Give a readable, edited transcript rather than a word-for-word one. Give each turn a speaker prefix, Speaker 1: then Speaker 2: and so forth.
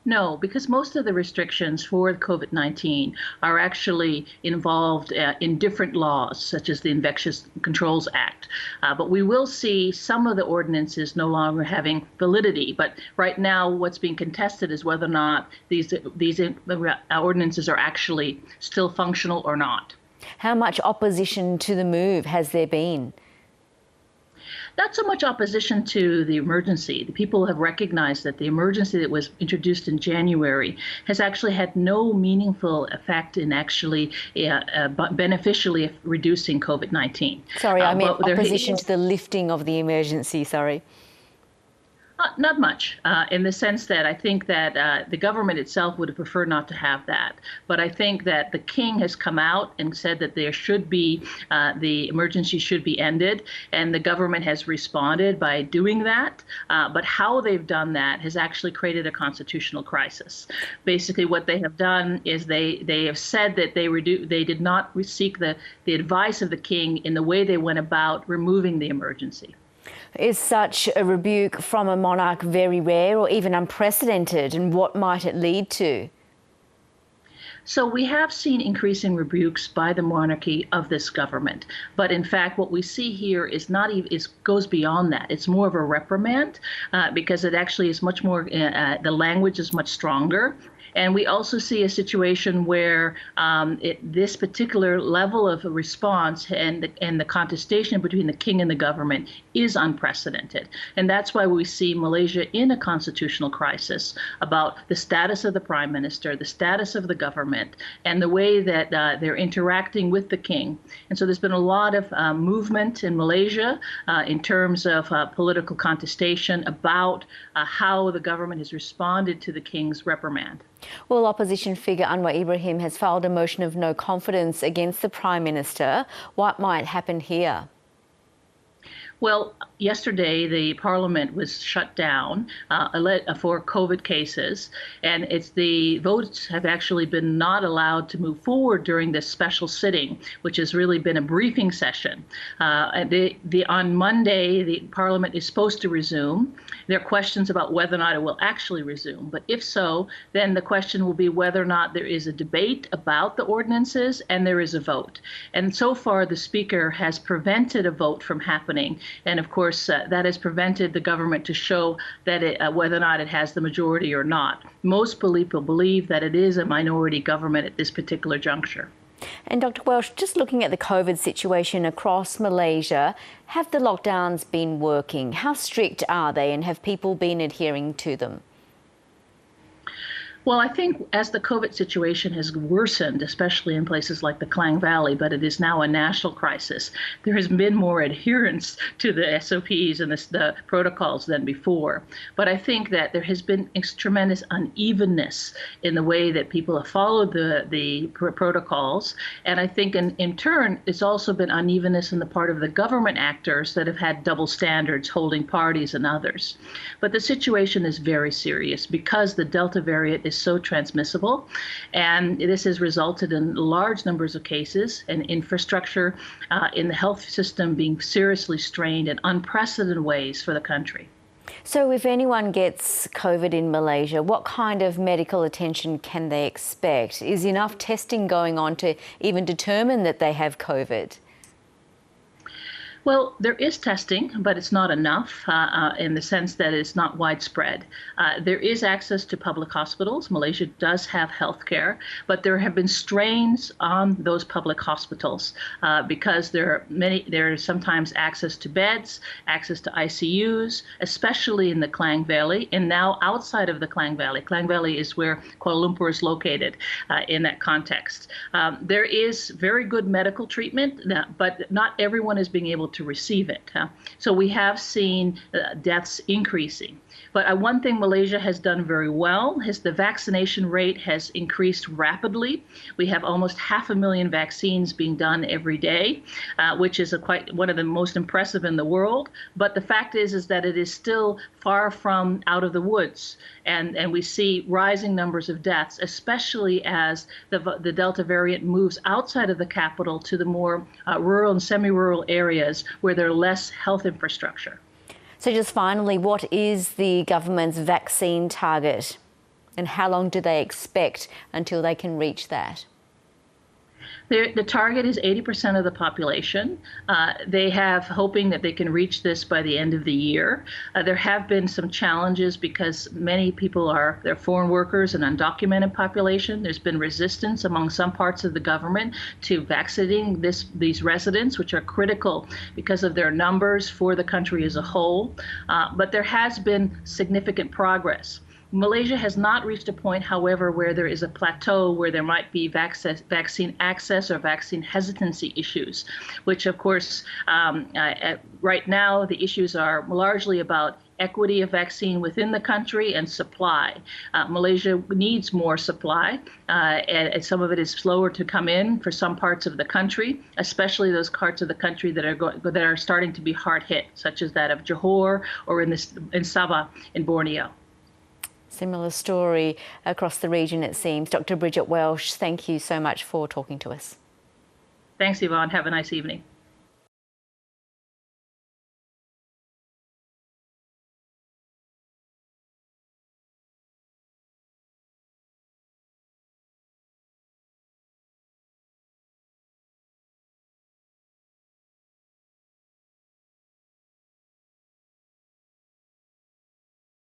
Speaker 1: No, because most of the restrictions for COVID-19 are actually involved in different laws, such as the Infectious Controls Act. But we will see some of the ordinances no longer having validity. But right now, what's being contested is whether or not these ordinances are actually still functional or not.
Speaker 2: How much opposition to the move has there been?
Speaker 1: Not so much opposition to the emergency. The people have recognized that the emergency that was introduced in January has actually had no meaningful effect in actually beneficially reducing COVID-19.
Speaker 2: Sorry, I meant opposition to the lifting of the emergency, sorry.
Speaker 1: Not much, in the sense that I think that the government itself would have preferred not to have that. But I think that the king has come out and said that there should be, the emergency should be ended, and the government has responded by doing that. But how they've done that has actually created a constitutional crisis. Basically, what they have done is they have said that they did not seek the advice of the king in the way they went about removing the emergency.
Speaker 2: Is such a rebuke from a monarch very rare or even unprecedented, and what might it lead to?
Speaker 1: So we have seen increasing rebukes by the monarchy of this government, but in fact, what we see here is not even goes beyond that. It's more of a reprimand because it actually is much more. The language is much stronger. And we also see a situation where this particular level of a response and the contestation between the king and the government is unprecedented. And that's why we see Malaysia in a constitutional crisis about the status of the prime minister, the status of the government, and the way that they're interacting with the king. And so there's been a lot of movement in Malaysia in terms of political contestation about how the government has responded to the king's reprimand.
Speaker 2: Well, opposition figure Anwar Ibrahim has filed a motion of no confidence against the Prime Minister. What might happen here?
Speaker 1: Well, yesterday the parliament was shut down for COVID cases, and the votes have actually been not allowed to move forward during this special sitting, which has really been a briefing session. On Monday, the parliament is supposed to resume. There are questions about whether or not it will actually resume, but if so, then the question will be whether or not there is a debate about the ordinances and there is a vote. And so far, the speaker has prevented a vote from happening. And of course, that has prevented the government to show that whether or not it has the majority or not. Most people believe that it is a minority government at this particular juncture.
Speaker 2: And Dr. Welsh, just looking at the COVID situation across Malaysia, have the lockdowns been working? How strict are they, and have people been adhering to them?
Speaker 1: Well, I think as the COVID situation has worsened, especially in places like the Klang Valley, but it is now a national crisis, there has been more adherence to the SOPs and the protocols than before. But I think that there has been tremendous unevenness in the way that people have followed the protocols. And I think in turn, it's also been unevenness on the part of the government actors that have had double standards, holding parties and others. But the situation is very serious because the Delta variant is so transmissible, and this has resulted in large numbers of cases and infrastructure in the health system being seriously strained in unprecedented ways for the country.
Speaker 2: So if anyone gets COVID in Malaysia, what kind of medical attention can they expect? Is enough testing going on to even determine that they have COVID?
Speaker 1: Well, there is testing, but it's not enough in the sense that it's not widespread. There is access to public hospitals. Malaysia does have health care, but there have been strains on those public hospitals because there is sometimes access to beds, access to ICUs, especially in the Klang Valley, and now outside of the Klang Valley. Klang Valley is where Kuala Lumpur is located in that context. There is very good medical treatment, but not everyone is being able to receive it. So we have seen deaths increasing. But one thing Malaysia has done very well is the vaccination rate has increased rapidly. We have almost 500,000 vaccines being done every day, which is one of the most impressive in the world. But the fact is that it is still far from out of the woods. And we see rising numbers of deaths, especially as the Delta variant moves outside of the capital to the more rural and semi-rural areas where there are less health infrastructure.
Speaker 2: So just finally, what is the government's vaccine target And how long do they expect until they can reach that?
Speaker 1: The target is 80% of the population. They have hoping that they can reach this by the end of the year. There have been some challenges because many people they're foreign workers and undocumented population. There's been resistance among some parts of the government to vaccinating these residents, which are critical because of their numbers for the country as a whole. But there has been significant progress. Malaysia has not reached a point, however, where there is a plateau where there might be vaccine access or vaccine hesitancy issues, which, of course, right now the issues are largely about equity of vaccine within the country and supply. Malaysia needs more supply, and some of it is slower to come in for some parts of the country, especially those parts of the country that are starting to be hard hit, such as that of Johor or in Sabah in Borneo.
Speaker 2: Similar story across the region, it seems. Dr. Bridget Welsh, thank you so much for talking to us.
Speaker 1: Thanks, Yvonne. Have a nice evening.